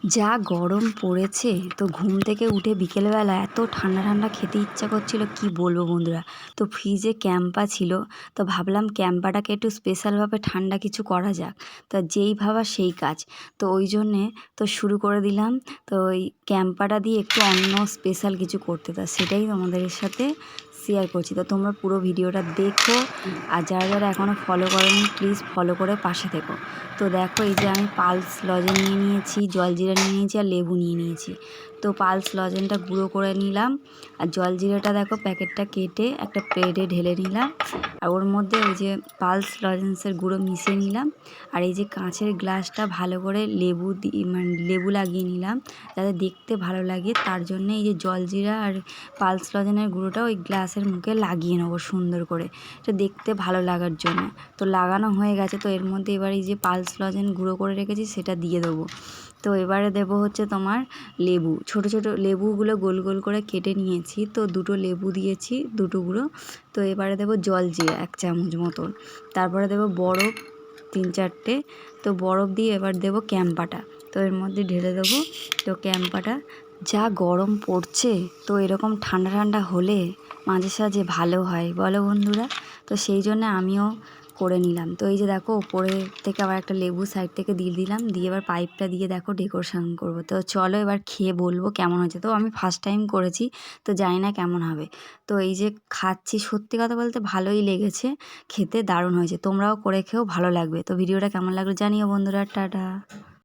যা গরম পড়েছে, তো ঘুম থেকে উঠে বিকেলবেলা এত ঠান্ডা ঠান্ডা খেতে ইচ্ছা করছিল কি বলবো বন্ধুরা। তো ফ্রিজে ক্যাম্পা ছিল, তো ভাবলাম ক্যাম্পাটাকে একটু স্পেশালভাবে ঠান্ডা কিছু করা যাক। তো যেই ভাবা সেই কাজ, তো ওই জন্যে তো শুরু করে দিলাম। তো ওই ক্যাম্পাটা দিয়ে একটু অন্য স্পেশাল কিছু করতে, তা সেটাই তোমাদের সাথে শেয়ার করছি। তো তোমরা পুরো ভিডিওটা দেখো, আর যারা যারা এখনও ফলো করোনি প্লিজ ফলো করে পাশে থেকো। তো দেখো এই যে আমি পালস লজেন নিয়ে নিয়েছি, জলজিরা নিয়ে নিয়েছি, আর লেবু নিয়ে নিয়েছি। তো পালস লজেনটা গুঁড়ো করে নিলাম, আর জলজিরাটা দেখো প্যাকেটটা কেটে একটা প্লেটে ঢেলে নিলাম, আর ওর মধ্যে ওই যে পালস লজেন্সের গুঁড়ো মিশিয়ে নিলাম। আর এই যে কাঁচের গ্লাসটা ভালো করে লেবু মানে লেবু লাগিয়ে নিলাম যাতে দেখতে ভালো লাগে, তার জন্যে এই যে জলজিরা আর পালস লজেনের গুঁড়োটা ওই গ্লাসের মুখে লাগিয়ে নেবো সুন্দর করে, এটা দেখতে ভালো লাগার জন্য। তো লাগানো হয়ে গেছে, তো এর মধ্যে এবার এই যে পালস লজেন গুঁড়ো করে রেখেছি সেটা দিয়ে দেবো। তো এবারে দেবো হচ্ছে তোমার লেবু, ছোট ছোট লেবুগুলো গোল গোল করে কেটে নিয়েছি, তো দুটো লেবু দিয়েছি, দুটো গুঁড়ো। তো এবারে দেবো জলজিরা 1 চামচ মতন, তারপরে দেবো বরফ 3-4টে। তো বরফ দিয়ে এবার দেবো ক্যাম্পাটা, তো এর মধ্যে ঢেলে দেবো। তো ক্যাম্পাটা যা গরম পড়ছে, তো এরকম ঠান্ডা ঠান্ডা হলে মাঝে সাঝে ভালো হয় বলো বন্ধুরা। তো সেই জন্য আমিও করে নিলাম। তো এই যে দেখো ওপরে থেকে আবার একটা লেবু সাইড থেকে দিয়ে দিলাম, দিয়ে এবার পাইপটা দিয়ে দেখো ডেকোরেশন করব। তো চলো এবার খেয়ে বলবো কেমন হয়েছে। তো আমি ফার্স্ট টাইম করেছি, তো জানি না কেমন হবে। তো এই যে খাচ্ছি, সত্যি কথা বলতে ভালোই লেগেছে, খেতে দারুণ হয়েছে। তোমরাও করে খেও, ভালো লাগবে। তো ভিডিওটা কেমন লাগলো জানিও বন্ধুরা। টাটা।